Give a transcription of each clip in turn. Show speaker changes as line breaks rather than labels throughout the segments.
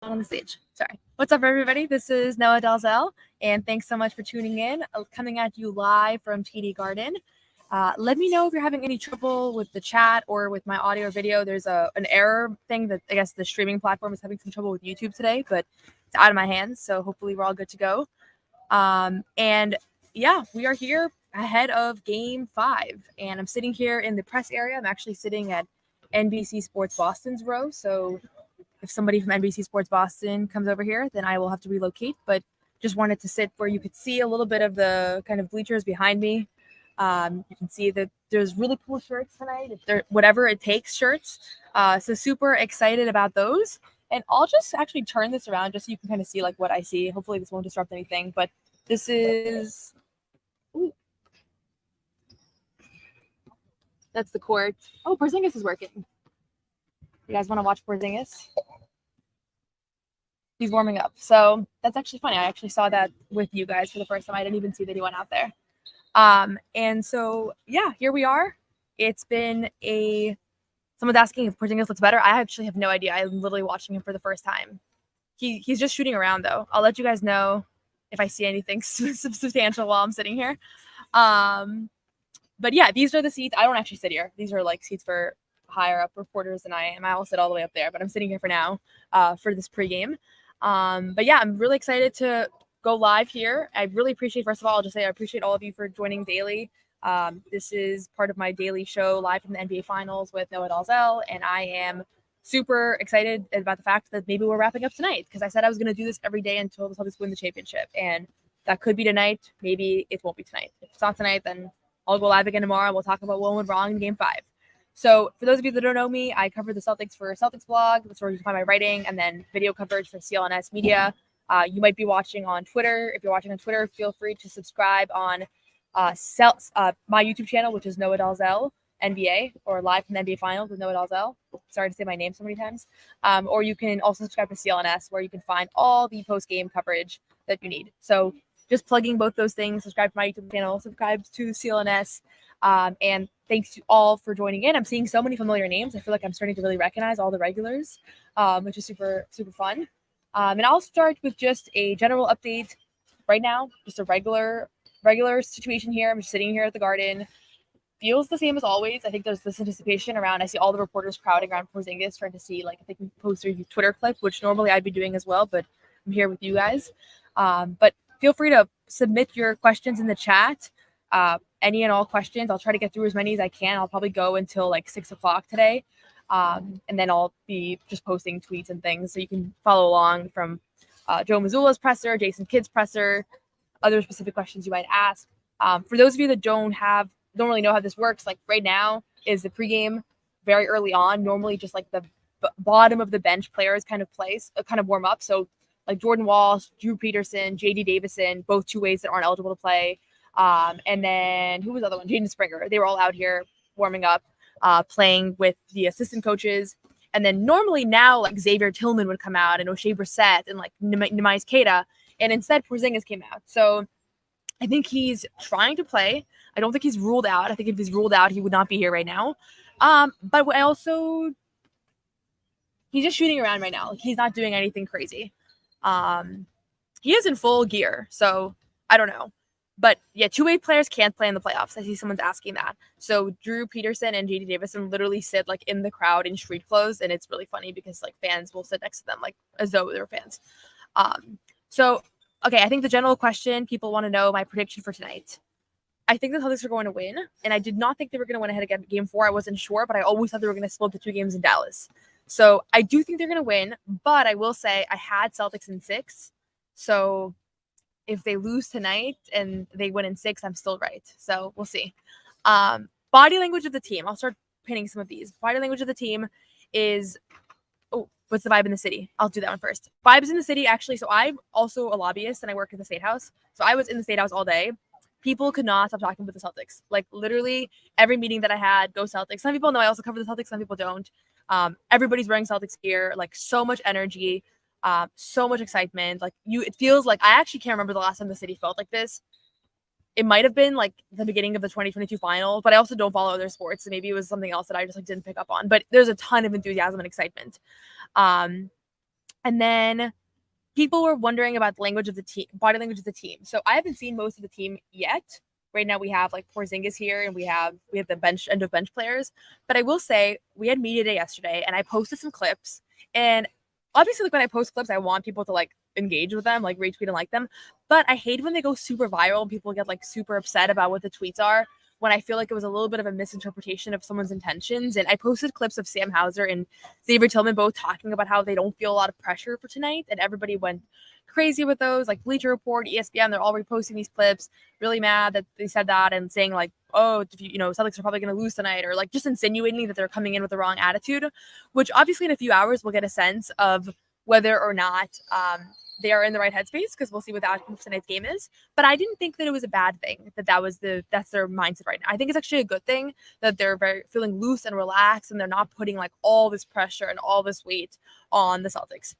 On the stage. Sorry. What's up, everybody? This is Noa Dalzell, and thanks so much for tuning in. Coming at you live from TD Garden. Let me know if you're having any trouble with the chat or with my audio or video. There's an error thing that I guess the streaming platform is having some trouble with YouTube today, but it's out of my hands, so hopefully we're all good to go. And yeah, we are here ahead of Game 5, and I'm sitting here in the press area. I'm actually sitting at NBC Sports Boston's row, so if somebody from NBC Sports Boston comes over here, then I will have to relocate, but just wanted to sit where you could see a little bit of the kind of bleachers behind me. You can see that there's really cool shirts tonight, whatever it takes shirts. So super excited about those. And I'll just actually turn this around just so you can kind of see like what I see. Hopefully this won't disrupt anything, but this is, ooh. That's the court. Oh, Porzingis is working. You guys want to watch Porzingis? He's warming up. So that's actually funny. I actually saw that with you guys for the first time. I didn't even see that he went out there. And so, yeah, here we are. It's been someone's asking if Porzingis looks better. I actually have no idea. I'm literally watching him for the first time. He's just shooting around, though. I'll let you guys know if I see anything substantial while I'm sitting here. But yeah, these are the seats. I don't actually sit here. These are like seats for higher up reporters than I am. I will sit all the way up there, but I'm sitting here for now for this pregame. But yeah, I'm really excited to go live here. I really appreciate, first of all, I'll just say I appreciate all of you for joining daily. This is part of my daily show live from the NBA Finals with Noa Dalzell, and I am super excited about the fact that maybe we're wrapping up tonight because I said I was going to do this every day until the Celtics win the championship, and that could be tonight. Maybe it won't be tonight. If it's not tonight, then I'll go live again tomorrow. We'll talk about what went wrong in Game 5. So for those of you that don't know me, I cover the Celtics for Celtics blog. That's where you can find my writing, and then video coverage for CLNS Media. You might be watching on Twitter. If you're watching on Twitter, feel free to subscribe on my YouTube channel, which is Noa Dalzell NBA, or live from the NBA Finals with Noa Dalzell. Sorry to say my name so many times. Or you can also subscribe to CLNS, where you can find all the post-game coverage that you need. So just plugging both those things. Subscribe to my YouTube channel, subscribe to CLNS, and thanks to all for joining in. I'm seeing so many familiar names. I feel like I'm starting to really recognize all the regulars, which is super, super fun. And I'll start with just a general update right now, just a regular situation here. I'm just sitting here at the Garden. Feels the same as always. I think there's this anticipation around, I see all the reporters crowding around Porzingis, trying to see like if they can post a Twitter clip, which normally I'd be doing as well, but I'm here with you guys. But feel free to submit your questions in the chat. Any and all questions. I'll try to get through as many as I can. I'll probably go until like 6 o'clock today. And then I'll be just posting tweets and things so you can follow along from Joe Mazzulla's presser, Jason Kidd's presser, other specific questions you might ask. For those of you that don't really know how this works, like right now is the pregame very early on. Normally just like the bottom of the bench players kind of warm up. So like Jordan Walsh, Drew Peterson, JD Davison, both two ways that aren't eligible to play. And then who was the other one? Jaden Springer. They were all out here warming up, playing with the assistant coaches. And then normally now like Xavier Tillman would come out and O'Shea Brissett and like Nemais Keita. And instead Porzingis came out. So I think he's trying to play. I don't think he's ruled out. I think if he's ruled out, he would not be here right now. But he's just shooting around right now. Like, he's not doing anything crazy. He is in full gear. So I don't know. But yeah, two-way players can't play in the playoffs. I see someone's asking that. So Drew Peterson and JD Davison literally sit like in the crowd in street clothes, and it's really funny because like fans will sit next to them like as though they were fans. So okay, I think the general question people want to know my prediction for tonight. I think the Celtics are going to win, and I did not think they were going to win ahead of Game 4. I wasn't sure, but I always thought they were going to split the 2 games in Dallas. So I do think they're going to win, but I will say I had Celtics in 6. So if they lose tonight and they win in 6, I'm still right. So we'll see. Body language of the team. I'll start pinning some of these. Body language of the team is, what's the vibe in the city? I'll do that one first. Vibes in the city, actually. So I'm also a lobbyist and I work in the State House. So I was in the State House all day. People could not stop talking about the Celtics. Like literally every meeting that I had, go Celtics. Some people know I also cover the Celtics. Some people don't. Everybody's wearing Celtics gear. Like so much energy. So much excitement. Like it feels like I actually can't remember the last time the city felt like this. It might have been like the beginning of the 2022 final, but I also don't follow other sports, so maybe it was something else that I just like didn't pick up on. But there's a ton of enthusiasm and excitement. And then people were wondering about the language of the team, body language of the team. So I haven't seen most of the team yet. Right now we have like Porzingis here, and we have the bench end of bench players. But I will say we had media day yesterday, and I posted some clips. And obviously, like when I post clips, I want people to like engage with them, like retweet and like them. But I hate when they go super viral and people get like super upset about what the tweets are, when I feel like it was a little bit of a misinterpretation of someone's intentions. And I posted clips of Sam Hauser and Xavier Tillman both talking about how they don't feel a lot of pressure for tonight, and everybody went crazy with those. Like Bleacher Report, ESPN, they're all reposting these clips, really mad that they said that and saying like, oh, Celtics are probably going to lose tonight, or like just insinuating that they're coming in with the wrong attitude, which obviously in a few hours we'll get a sense of whether or not they are in the right headspace, because we'll see what the outcome of tonight's game is. But I didn't think that it was a bad thing that's their mindset right now. I think it's actually a good thing that they're very feeling loose and relaxed, and they're not putting like all this pressure and all this weight on the Celtics,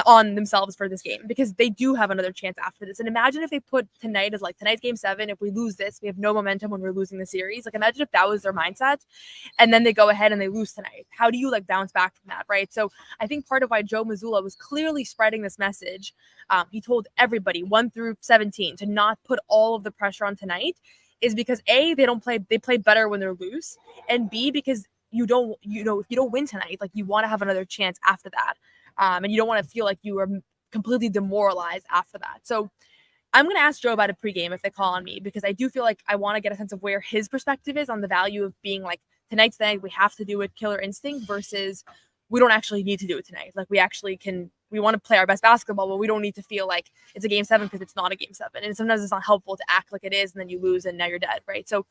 on themselves for this game, because they do have another chance after this. And imagine if they put tonight as like tonight's game 7. If we lose this, we have no momentum when we're losing the series. Like imagine if that was their mindset, and then they go ahead and they lose tonight. How do you like bounce back from that, right? So I think part of why Joe Mazzulla was clearly spreading this message, he told everybody 1 through 17 to not put all of the pressure on tonight, is because A, they play better when they're loose, and B, because if you don't win tonight, like you want to have another chance after that. And you don't want to feel like you are completely demoralized after that. So I'm going to ask Joe about a pregame if they call on me, because I do feel like I want to get a sense of where his perspective is on the value of being like, tonight's the night, we have to do it, killer instinct, versus we don't actually need to do it tonight. Like we want to play our best basketball, but we don't need to feel like it's a game 7, because it's not a game 7. And sometimes it's not helpful to act like it is, and then you lose and now you're dead, right? So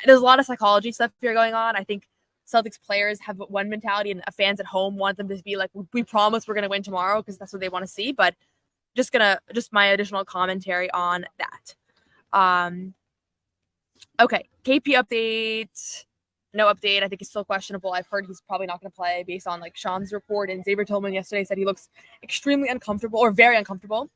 there's a lot of psychology stuff here going on. I think Celtics players have one mentality, and fans at home want them to be like, we promise we're going to win tomorrow, because that's what they want to see. But just my additional commentary on that. Okay, KP update. No update. I think he's still questionable. I've heard he's probably not going to play based on like Sean's report, and Xavier Tillman yesterday said he looks extremely uncomfortable, or very uncomfortable.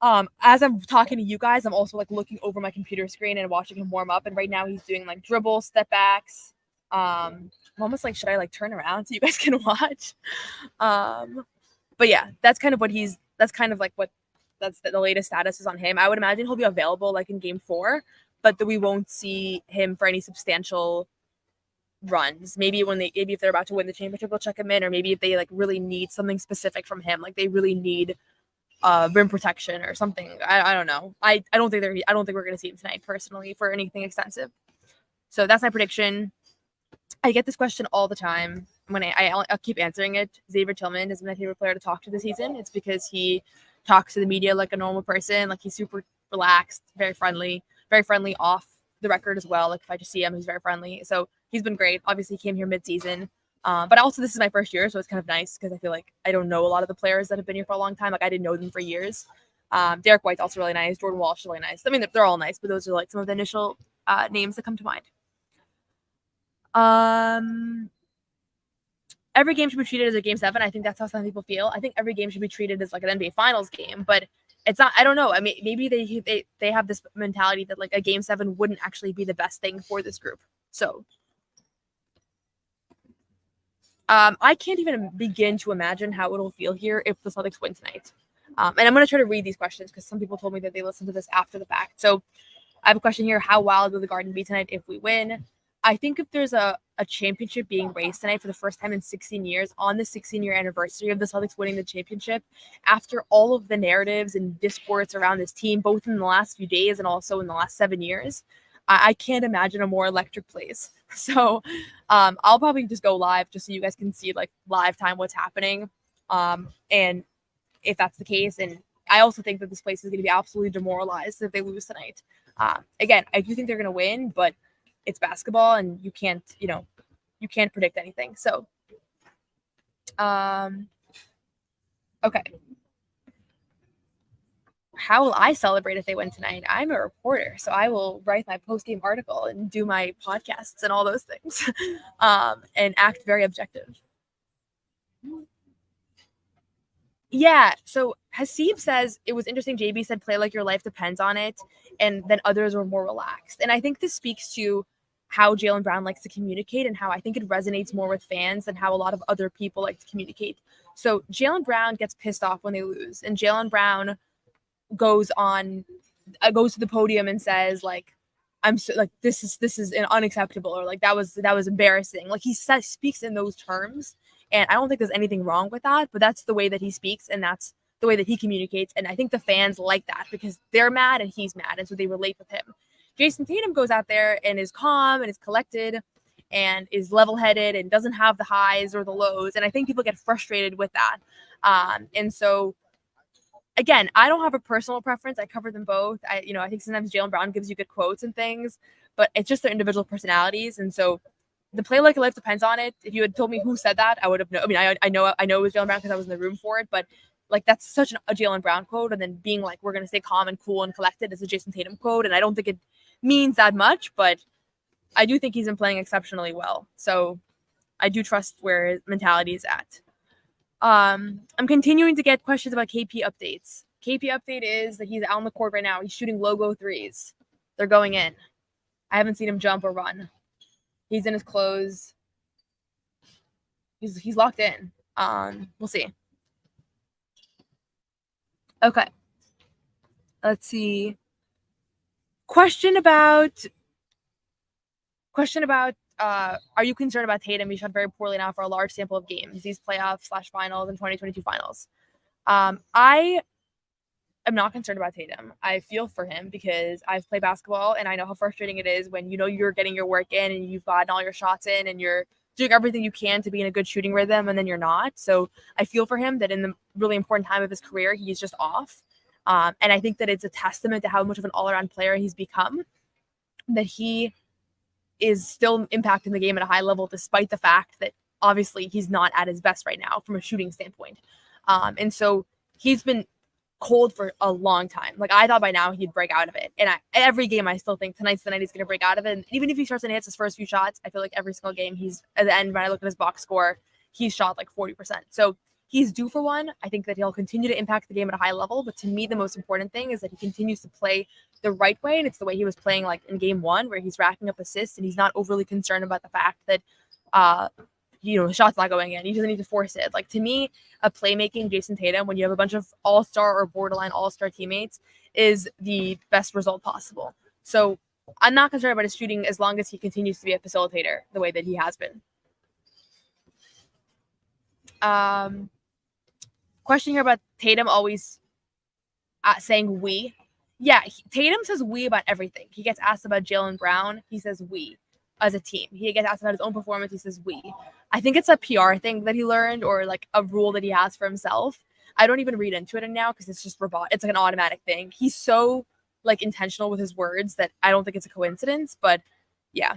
As I'm talking to you guys, I'm also like looking over my computer screen and watching him warm up, and right now he's doing like dribble, step backs. I'm almost like, should I like turn around so you guys can watch? But yeah, that's kind of the latest status is on him. I would imagine he'll be available like in game 4, but that we won't see him for any substantial runs. Maybe if they're about to win the championship, they'll check him in, or maybe if they like really need something specific from him, like they really need rim protection or something. I don't know. I don't think we're gonna see him tonight personally for anything extensive. So that's my prediction. I get this question all the time. When I'll keep answering it. Xavier Tillman is my favorite player to talk to this season. It's because he talks to the media like a normal person. Like he's super relaxed, very friendly off the record as well. Like if I just see him, he's very friendly. So he's been great. Obviously, he came here mid-season. But also this is my first year, so it's kind of nice because I feel like I don't know a lot of the players that have been here for a long time. Like I didn't know them for years. Derek White's also really nice. Jordan Walsh is really nice. I mean, they're all nice, but those are like some of the initial names that come to mind. Every game should be treated as a game 7. I think that's how some people feel. I think every game should be treated as like an NBA Finals game, but it's not. I don't know. I mean, maybe they have this mentality that like a game 7 wouldn't actually be the best thing for this group. So I can't even begin to imagine how it'll feel here if the Celtics win tonight. And I'm going to try to read these questions because some people told me that they listened to this after the fact. So I have a question here. How wild will the Garden be tonight if we win? I think if there's a championship being raised tonight for the first time in 16 years, on the 16-year anniversary of the Celtics winning the championship, after all of the narratives and discourse around this team, both in the last few days and also in the last 7 years, I can't imagine a more electric place. So I'll probably just go live just so you guys can see like live time what's happening. And if that's the case, and I also think that this place is going to be absolutely demoralized if they lose tonight. Again, I do think they're going to win, but it's basketball and you can't predict anything. So, okay. How will I celebrate if they win tonight? I'm a reporter, so I will write my post-game article and do my podcasts and all those things, and act very objective. Yeah, so Hasib says it was interesting. JB said play like your life depends on it, and then others were more relaxed. And I think this speaks to how Jaylen Brown likes to communicate and how I think it resonates more with fans than how a lot of other people like to communicate. So Jaylen Brown gets pissed off when they lose, and Jaylen Brown goes to the podium and says like, I'm so, like this is unacceptable, or like that was embarrassing. Like he speaks in those terms, and I don't think there's anything wrong with that, but that's the way that he speaks and that's the way that he communicates, and I think the fans like that because they're mad and he's mad, and so they relate with him. Jason Tatum goes out there and is calm and is collected and is level-headed and doesn't have the highs or the lows, and I think people get frustrated with that. And so again, I don't have a personal preference. I cover them both. I think sometimes Jaylen Brown gives you good quotes and things, but it's just their individual personalities. And so the play like a life depends on it. If you had told me who said that, I would have known. I mean, I know it was Jaylen Brown because I was in the room for it, but like that's such a Jaylen Brown quote. And then being like, we're going to stay calm and cool and collected is a Jason Tatum quote. And I don't think it means that much, but I do think he's been playing exceptionally well. So I do trust where his mentality is at. I'm continuing to get questions about KP updates. KP update is that he's out on the court right now. He's shooting logo threes. They're going in. I haven't seen him jump or run. He's in his clothes. He's locked in. We'll see. Okay. Let's see. Question about are you concerned about Tatum? He shot very poorly now for a large sample of games, these playoffs/finals and 2022 finals. I am not concerned about Tatum. I feel for him because I've played basketball and I know how frustrating it is when you're getting your work in and you've gotten all your shots in and you're doing everything you can to be in a good shooting rhythm and then you're not. So I feel for him that in the really important time of his career, he's just off. And I think that it's a testament to how much of an all-around player he's become, that he is still impacting the game at a high level, despite the fact that obviously he's not at his best right now from a shooting standpoint. And so he's been cold for a long time. Like I thought by now he'd break out of it. And every game I still think tonight's the night he's going to break out of it. And even if he starts and hits his first few shots, I feel like every single game he's at the end, when I look at his box score, he's shot like 40%. So he's due for one. I think that he'll continue to impact the game at a high level. But to me, the most important thing is that he continues to play the right way. And it's the way he was playing like in game one, where he's racking up assists and he's not overly concerned about the fact that, the shot's not going in. He doesn't need to force it. Like to me, a playmaking Jason Tatum, when you have a bunch of all-star or borderline all-star teammates, is the best result possible. So I'm not concerned about his shooting as long as he continues to be a facilitator the way that he has been. Question here about Tatum always saying we. Yeah, Tatum says we about everything. He gets asked about Jaylen Brown. He says we as a team. He gets asked about his own performance. He says we. I think it's a PR thing that he learned or like a rule that he has for himself. I don't even read into it now because it's just it's like an automatic thing. He's so like intentional with his words that I don't think it's a coincidence, but yeah.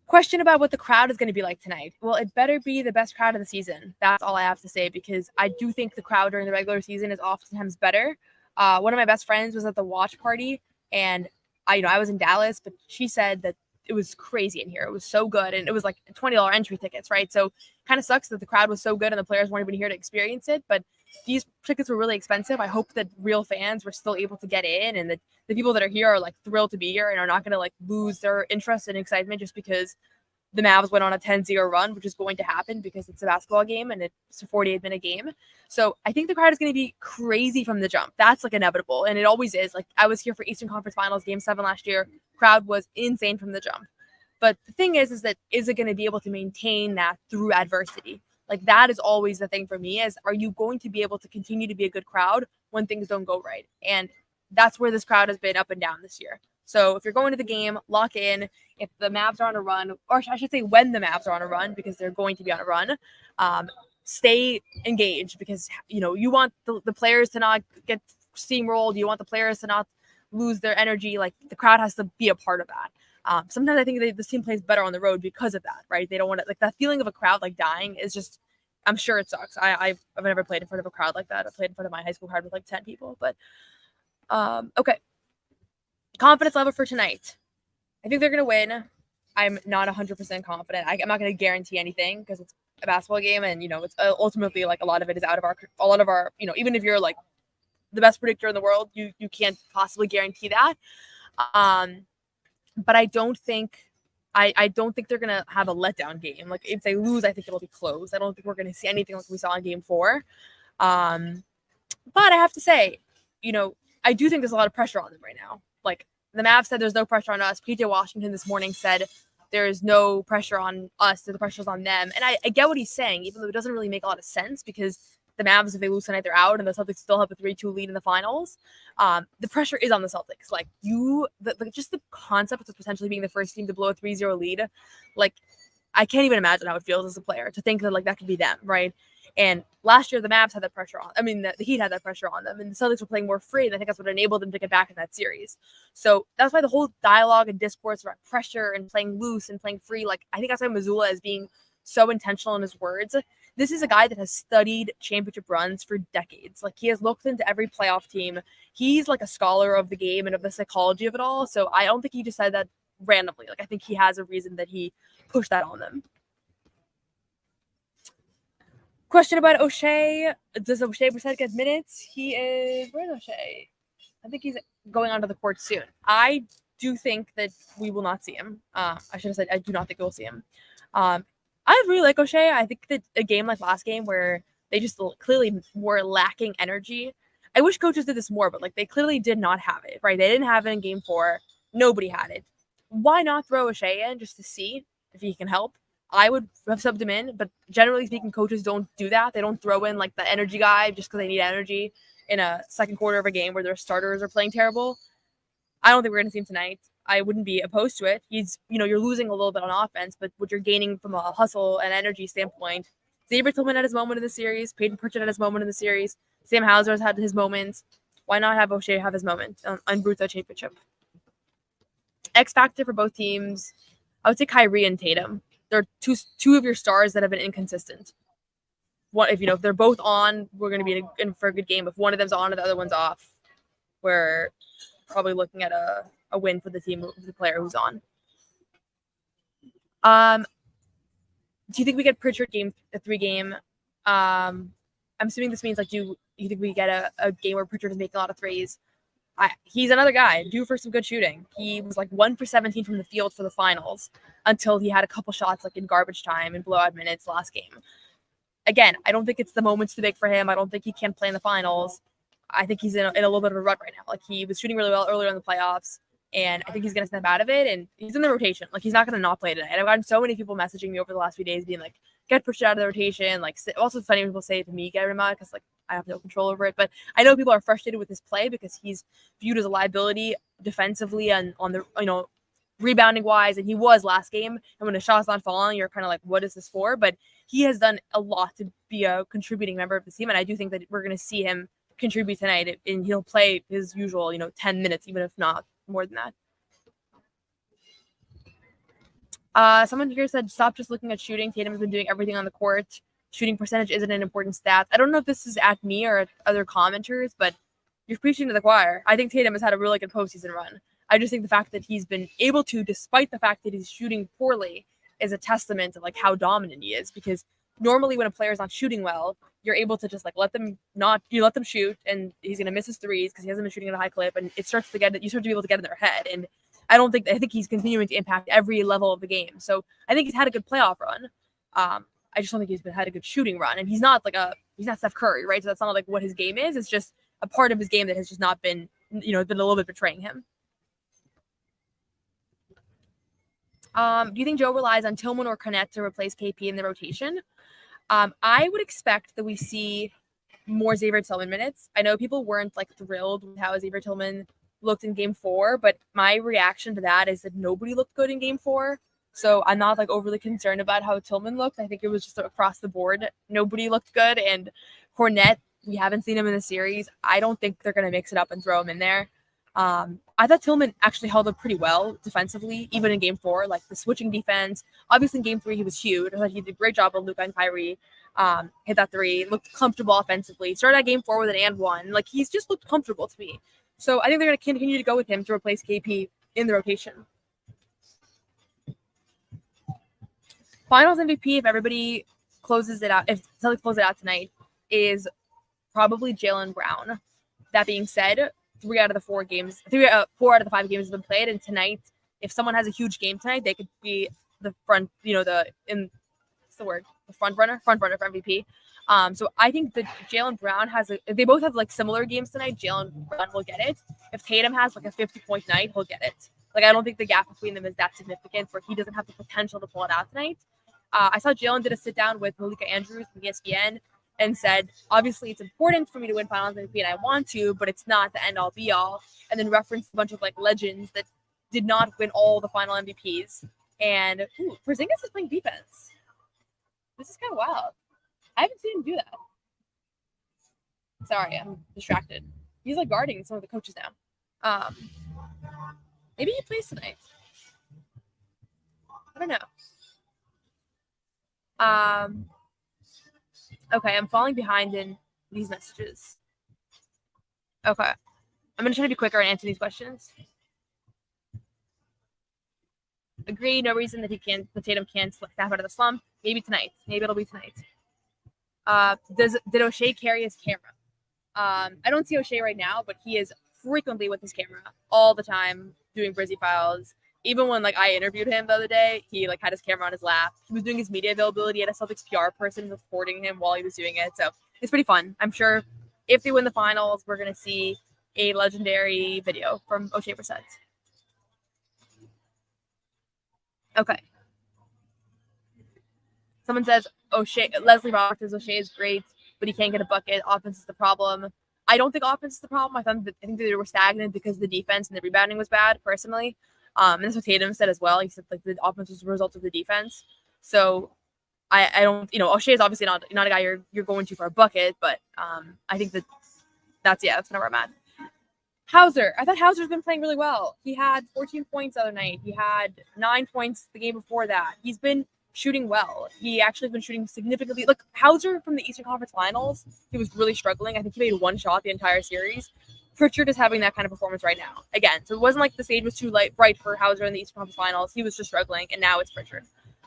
Question about what the crowd is going to be like tonight. Well, it better be the best crowd of the season. That's all I have to say because I do think the crowd during the regular season is oftentimes better. One of my best friends was at the watch party and I was in Dallas, but she said that it was crazy in here. It was so good. And it was like $20 entry tickets, right? So kind of sucks that the crowd was so good and the players weren't even here to experience it. But these tickets were really expensive. I hope that real fans were still able to get in and that the people that are here are like thrilled to be here and are not going to like lose their interest and excitement just because the Mavs went on a 10-0 run, which is going to happen because it's a basketball game and it's a 48-minute game. So I think the crowd is going to be crazy from the jump. That's like inevitable. And it always is. Like I was here for Eastern Conference Finals Game 7 last year. Crowd was insane from the jump. But the thing is that is it going to be able to maintain that through adversity? Like that is always the thing for me is, are you going to be able to continue to be a good crowd when things don't go right? And that's where this crowd has been up and down this year. So if you're going to the game, lock in. If the Mavs are on a run, or I should say when the Mavs are on a run, because they're going to be on a run, stay engaged because, you want the players to not get steamrolled. You want the players to not lose their energy. Like the crowd has to be a part of that. Sometimes I think this team plays better on the road because of that, right? They don't want to, like that feeling of a crowd like dying is just, I'm sure it sucks. I've never played in front of a crowd like that. I played in front of my high school crowd with like 10 people, but okay. Confidence level for tonight. I think they're going to win. I'm not 100% confident. I'm not going to guarantee anything because it's a basketball game and, it's ultimately like a lot of it is out of our, even if you're like the best predictor in the world, you can't possibly guarantee that. but I don't think they're gonna have a letdown game. Like if they lose, I think it'll be close. I don't think we're gonna see anything like we saw in Game 4. But I have to say, I do think there's a lot of pressure on them right now. Like the Mavs said, there's no pressure on us. PJ Washington this morning said there's no pressure on us. The pressure's on them. And I get what he's saying, even though it doesn't really make a lot of sense because the Mavs, if they lose tonight, they're out, and the Celtics still have a 3-2 lead in the finals. The pressure is on the Celtics. Like just the concept of potentially being the first team to blow a 3-0 lead, like I can't even imagine how it feels as a player to think that like that could be them, right? And last year the Mavs had that pressure on. I mean, the Heat had that pressure on them, and the Celtics were playing more free, and I think that's what enabled them to get back in that series. So that's why the whole dialogue and discourse around pressure and playing loose and playing free, like I think that's why Mazzulla is being so intentional in his words. This is a guy that has studied championship runs for decades. Like he has looked into every playoff team. He's like a scholar of the game and of the psychology of it all. So I don't think he just said that randomly. Like I think he has a reason that he pushed that on them. Question about O'Shea. Does O'Shea Brissett get minutes? Where's O'Shea? I think he's going onto the court soon. I do think that we will not see him. I should have said I do not think we'll see him. I really like O'Shea. I think that a game like last game where they just clearly were lacking energy. I wish coaches did this more, but like they clearly did not have it, right? They didn't have it in Game 4. Nobody had it. Why not throw O'Shea in just to see if he can help? I would have subbed him in, but generally speaking, coaches don't do that. They don't throw in like the energy guy just because they need energy in a second quarter of a game where their starters are playing terrible. I don't think we're going to see him tonight. I wouldn't be opposed to it. You're losing a little bit on offense, but what you're gaining from a hustle and energy standpoint. Xavier Tillman had his moment in the series. Peyton Pritchard had his moment in the series. Sam Hauser has had his moments. Why not have O'Shea have his moment on Bruto Championship? X factor for both teams, I would say Kyrie and Tatum. They're two of your stars that have been inconsistent. If they're both on, we're going to be in for a good game. If one of them's on and the other one's off, we're probably looking at a win for the team, the player who's on. Do you think we get Pritchard a 3-game? I'm assuming this means like, do you think we get a game where Pritchard is making a lot of threes? He's another guy due for some good shooting. He was like 1 for 17 from the field for the finals until he had a couple shots like in garbage time and blowout minutes last game. Again, I don't think it's the moment's too big for him. I don't think he can play in the finals. I think he's in a little bit of a rut right now. Like he was shooting really well earlier in the playoffs, and I think he's going to snap out of it, and he's in the rotation. Like he's not going to not play tonight. I've gotten so many people messaging me over the last few days being like, get Pritchard out of the rotation. Like also funny when people say it to me, get him out, because like I have no control over it. But I know people are frustrated with his play because he's viewed as a liability defensively and on the rebounding wise, and he was last game. And when a shot's not falling, you're kind of like, what is this for? But he has done a lot to be a contributing member of the team, and I do think that we're going to see him contribute tonight, and he'll play his usual 10 minutes, even if not more than that. Someone here said stop just looking at shooting. Tatum has been doing everything on the court. Shooting percentage isn't an important stat. I don't know if this is at me or at other commenters, but you're preaching to the choir. I think Tatum has had a really good postseason run. I just think the fact that he's been able to, despite the fact that he's shooting poorly, is a testament to like how dominant he is. Because normally when a player is not shooting well, you're able to just like let them shoot, and he's gonna miss his threes because he hasn't been shooting at a high clip, and you start to be able to get in their head. And I think he's continuing to impact every level of the game. So I think he's had a good playoff run. I just don't think he's had a good shooting run, and he's not Steph Curry, right? So that's not like what his game is. It's just a part of his game that has just not been, been a little bit betraying him. Do you think Joe relies on Tillman or Cornette to replace KP in the rotation? I would expect that we see more Xavier Tillman minutes. I know people weren't like thrilled with how Xavier Tillman looked in Game 4, but my reaction to that is that nobody looked good in Game 4. So I'm not like overly concerned about how Tillman looked. I think it was just across the board. Nobody looked good. And Cornette, we haven't seen him in the series. I don't think they're going to mix it up and throw him in there. I thought Tillman actually held up pretty well defensively, even in Game 4, like the switching defense. Obviously in Game 3, he was huge. I thought he did a great job on Luka and Kyrie. Hit that 3, looked comfortable offensively. Started at Game 4 with an and 1. Like he's just looked comfortable to me. So I think they're going to continue to go with him to replace KP in the rotation. Finals MVP, if everybody closes it out, if Celtics close it out tonight, is probably Jaylen Brown. That being said, 4 out of the 5 games have been played, and tonight if someone has a huge game tonight, they could be the front, the front runner for MVP. So I think that Jaylen Brown they both have like similar games tonight. Jaylen Brown will get it. If Tatum has like a 50-point night, he'll get it. Like, I don't think the gap between them is that significant where he doesn't have the potential to pull it out tonight. I saw Jaylen did a sit down with Malika Andrews from ESPN and said, obviously it's important for me to win Finals MVP and I want to, but it's not the end all be all. And then referenced a bunch of like legends that did not win all the final MVPs. And Porzingis is playing defense. This is kind of wild. I haven't seen him do that. Sorry, I'm distracted. He's like guarding some of the coaches now. Maybe he plays tonight. I don't know. Okay, I'm falling behind in these messages. Okay. I'm going to try to be quicker and answer these questions. Agree, no reason that Tatum can't snap out of the slump. Maybe tonight. Maybe it'll be tonight. Did O'Shea carry his camera? I don't see O'Shea right now, but he is frequently with his camera all the time doing Brizzy files. Even when like I interviewed him the other day, he like had his camera on his lap. He was doing his media availability at a Celtics PR person recording him while he was doing it. So it's pretty fun. I'm sure if they win the finals, we're gonna see a legendary video from O'Shea Brissett. Okay. Someone says Leslie Roberts says O'Shea is great, but he can't get a bucket. Offense is the problem. I don't think offense is the problem. I think that they were stagnant because the defense and the rebounding was bad, personally. And that's what Tatum said as well. He said like the offense was a result of the defense. So I don't, O'Shea is obviously not a guy you're going to for a bucket, but I think that's kind of where I'm at. Hauser. I thought Hauser's been playing really well. He had 14 points the other night. He had 9 points the game before that. He's been shooting well. He actually has been shooting significantly. Look, Hauser from the Eastern Conference Finals, he was really struggling. I think he made one shot the entire series. Pritchard is having that kind of performance right now. Again, so it wasn't like the stage was too bright for Hauser in the Eastern Conference Finals. He was just struggling, and now it's Pritchard.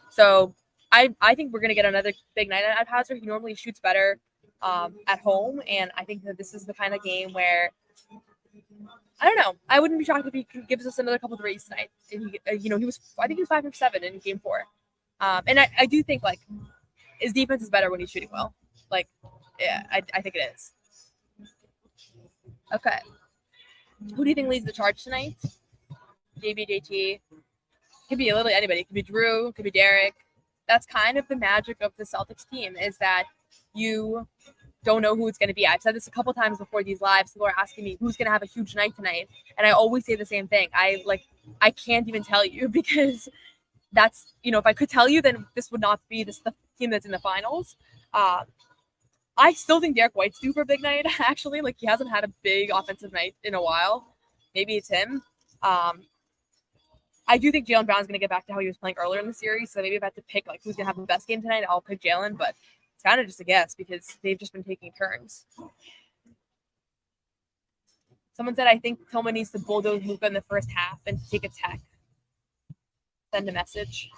So I think we're going to get another big night at Hauser. He normally shoots better at home, and I think that this is the kind of game where I don't know. I wouldn't be shocked if he gives us another couple threes tonight. And he was 5 for 7 in Game 4. And I do think like his defense is better when he's shooting well. Like, yeah, I think it is. Okay. Who do you think leads the charge tonight? JT. Could be literally anybody. It could be Drew. Could be Derek. That's kind of the magic of the Celtics team, is that you don't know who it's going to be. I've said this a couple times before these lives. People are asking me who's going to have a huge night tonight, and I always say the same thing. I can't even tell you, because that's, if I could tell you, then this would not be the team that's in the finals. I still think Derek White's due for a big night, actually. Like, he hasn't had a big offensive night in a while. Maybe it's him. I do think Jaylen Brown's going to get back to how he was playing earlier in the series, so maybe if I had to pick like who's going to have the best game tonight, I'll pick Jaylen, but it's kind of just a guess because they've just been taking turns. Someone said, I think Tillman needs to bulldoze Luka in the first half and take a tech. Send a message.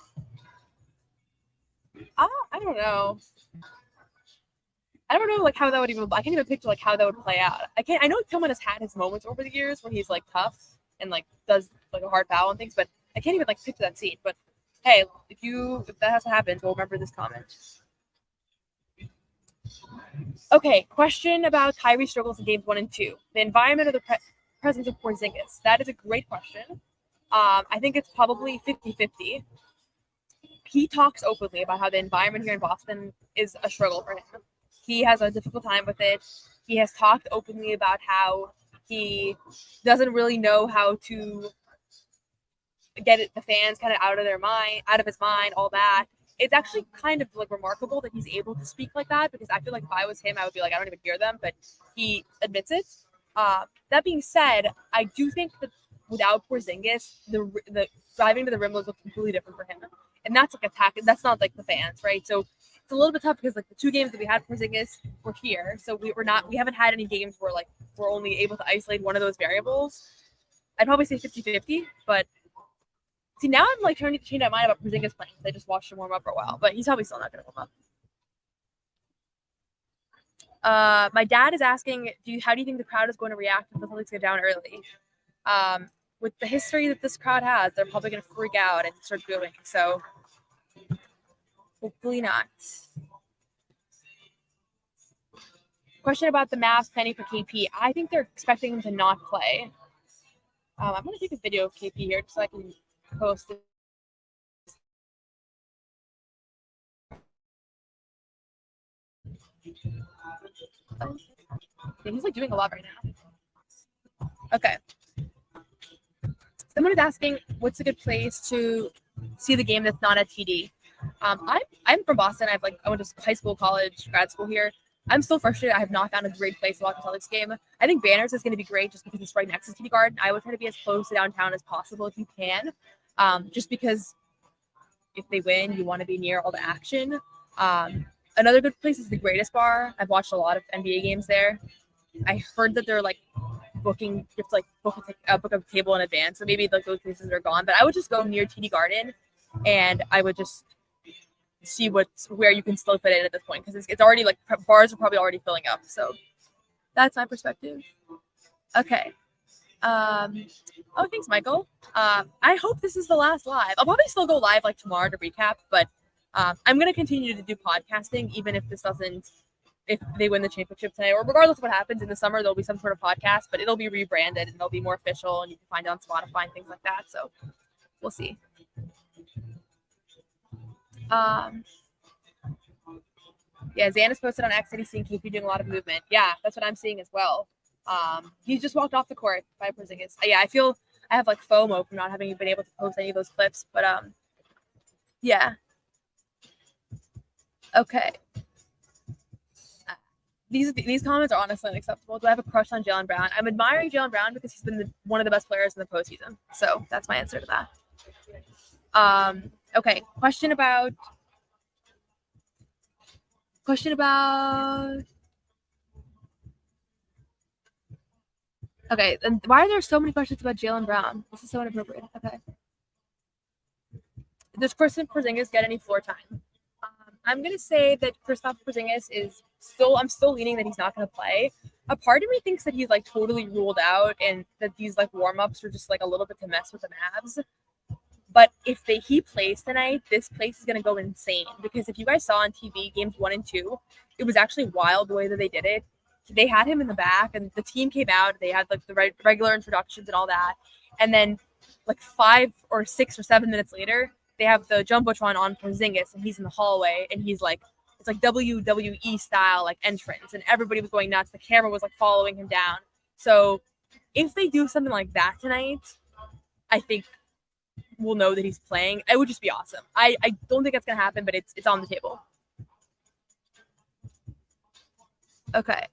I don't know. I don't know like how that would I can't even picture like how that would play out. I know Tillman has had his moments over the years where he's like tough and like does like a hard foul and things, but I can't even like picture that scene. But hey, if that has to happen, we'll remember this comment. Okay, question about Kyrie's struggles in games 1 and 2. The environment or the presence of Porzingis. That is a great question. I think it's probably 50-50. He talks openly about how the environment here in Boston is a struggle for him. He has a difficult time with it. He has talked openly about how he doesn't really know how to get the fans kind of out of his mind, all that. It's actually kind of like remarkable that he's able to speak like that, because I feel like if I was him, I would be like, I don't even hear them, but he admits it. That being said, I do think that without Porzingis, the driving to the rim was completely different for him. And that's like attack. That's not like the fans, right? So it's a little bit tough because like the 2 games that we had Porzingis were here. So we haven't had any games where like we're only able to isolate one of those variables. I'd probably say 50-50, but see, now I'm like trying to change my mind about Porzingis playing. I just watched him warm up for a while, but he's probably still not going to warm up. My dad is asking, how do you think the crowd is going to react if the Celtics get down early? with the history that this crowd has, they're probably going to freak out and start booing. So hopefully not. Question about the Mavs planning for KP. I think they're expecting him to not play. I'm going to take a video of KP here just so I can post it. He's like doing a lot right now. Okay. Someone is asking, what's a good place to see the game that's not at TD? I'm from Boston. I went to high school, college, grad school here. I'm still frustrated. I have not found a great place to watch a Celtics game. I think Banners is going to be great just because it's right next to TD Garden. I would try to be as close to downtown as possible if you can, just because if they win, you want to be near all the action. Another good place is the Greatest Bar. I've watched a lot of NBA games there. I heard that they're like booking, you have to like book a table in advance. So maybe like those places are gone. But I would just go near TD Garden, and I would just see where you can still fit in at this point because it's already like bars are probably already filling up. So that's my perspective. Okay. Oh, thanks, Michael. I hope this is the last live. I'll probably still go live like tomorrow to recap, but I'm gonna continue to do podcasting even if if they win the championship tonight, or regardless of what happens in the summer, there'll be some sort of podcast, but it'll be rebranded and it'll be more official, and you can find it on Spotify and things like that. So we'll see. Yeah, Xana's posted on X that he's seeing KP doing a lot of movement. Yeah, that's what I'm seeing as well. He just walked off the court by Porzingis. Yeah, I feel I have like FOMO from not having been able to post any of those clips, but yeah. Okay. These comments are honestly unacceptable. Do I have a crush on Jaylen Brown? I'm admiring Jaylen Brown because he's been one of the best players in the postseason. So that's my answer to that. Okay. Question about. Okay, then why are there so many questions about Jaylen Brown? This is so inappropriate. Okay. Does Kristaps Porzingis get any floor time? I'm gonna say that Kristaps Porzingis I'm still leaning that he's not gonna play. A part of me thinks that he's like totally ruled out and that these like warm-ups are just like a little bit to mess with the Mavs. But if he plays tonight, this place is gonna go insane because if you guys saw on TV games 1 and 2, it was actually wild the way that they did it. They had him in the back and the team came out. They had like the regular introductions and all that, and then like 5 or 6 or 7 minutes later, they have the Jumbotron on Porzingis, and he's in the hallway, and he's like, it's like WWE style like entrance, and everybody was going nuts. The camera was like following him down. So if they do something like that tonight, I think we'll know that he's playing. It would just be awesome. I don't think that's gonna happen, but it's on the table. Okay.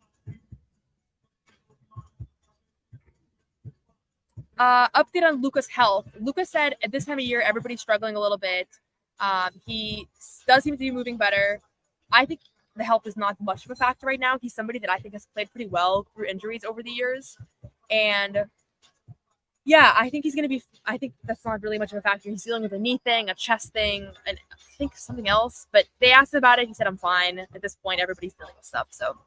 Update on Luka's health. Luka said at this time of year, everybody's struggling a little bit. He does seem to be moving better. I think the health is not much of a factor right now. He's somebody that I think has played pretty well through injuries over the years. And yeah, I think I think that's not really much of a factor. He's dealing with a knee thing, a chest thing, and I think something else. But they asked about it. He said, I'm fine. At this point, everybody's dealing with stuff. So,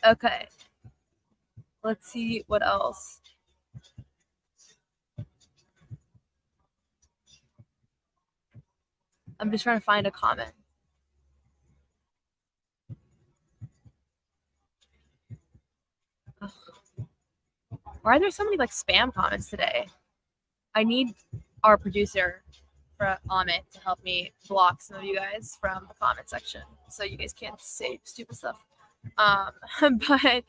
okay. Let's see what else. I'm just trying to find a comment. Ugh. Why are there so many like spam comments today? I need our producer for Amit to help me block some of you guys from the comment section so you guys can't say stupid stuff. But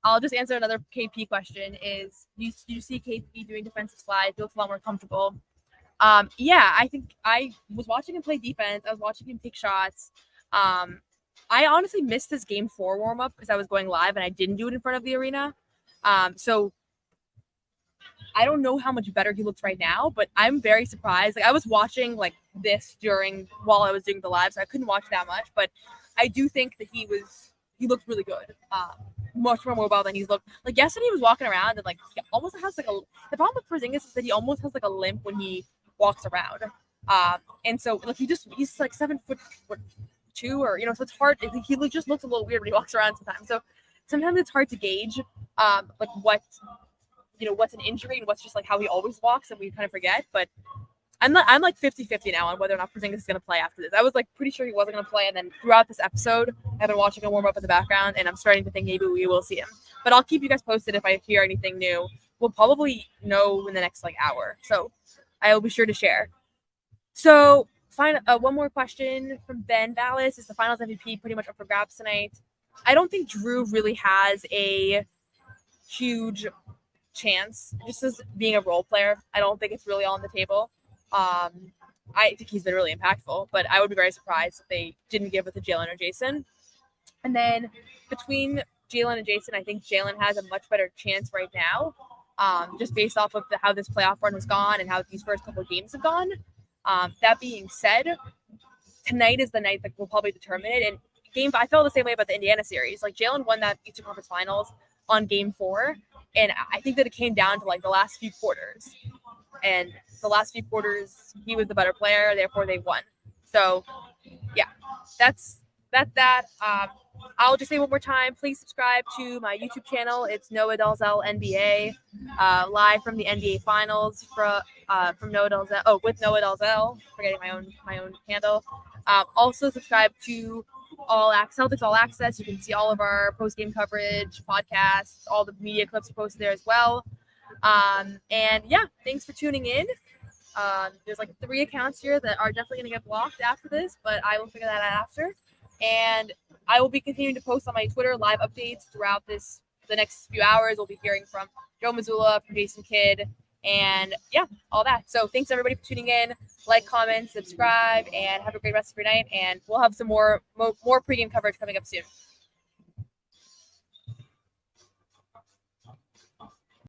I'll just answer another KP question. Is you see KP doing defensive slides? He looks a lot more comfortable. Yeah, I think I was watching him play defense. I was watching him take shots. I honestly missed this game 4 warm-up because I was going live and I didn't do it in front of the arena. So I don't know how much better he looks right now, but I'm very surprised. Like I was watching like this while I was doing the live, so I couldn't watch that much, but I do think that he looked really good. Much more mobile than he's looked. Like yesterday he was walking around and like he almost has like the problem with Porzingis is that he almost has like a limp when he walks around. And so like he's like 7'2" or so it's hard. He just looks a little weird when he walks around sometimes. So sometimes it's hard to gauge like what's an injury and what's just like how he always walks, and we kind of forget. But I'm like 50-50 now on whether or not Porzingis is going to play after this. I was like pretty sure he wasn't going to play, and then throughout this episode, I've been watching him warm up in the background, and I'm starting to think maybe we will see him. But I'll keep you guys posted if I hear anything new. We'll probably know in the next like hour, so I will be sure to share. So, one more question from Ben Vallis. Is the Finals MVP pretty much up for grabs tonight? I don't think Drew really has a huge chance, just as being a role player. I don't think it's really on the table. I think he's been really impactful, but I would be very surprised if they didn't give it to Jalen or Jason. And then between Jalen and Jason, I think Jalen has a much better chance right now, just based off of how this playoff run has gone and how these first couple of games have gone. That being said, tonight is the night that will probably determine it. And I felt the same way about the Indiana series. Like, Jalen won that Eastern Conference Finals on Game 4, and I think that it came down to like the last few quarters. And the last few quarters, he was the better player, therefore they won. So, yeah, that's that. I'll just say one more time, please subscribe to my YouTube channel. It's Noa Dalzell NBA, live from the NBA Finals from Noa Dalzell. Oh, with Noa Dalzell, forgetting my own handle. Also subscribe to Celtics All Access. You can see all of our post-game coverage, podcasts, all the media clips are posted there as well. And yeah, thanks for tuning in. There's like 3 accounts here that are definitely going to get blocked after this, but I will figure that out after. And I will be continuing to post on my Twitter live updates throughout the next few hours. We'll be hearing from Joe Mazzulla, from Jason Kidd, and yeah, all that. So thanks everybody for tuning in. Like, comment, subscribe, and have a great rest of your night. And we'll have some more pregame coverage coming up soon.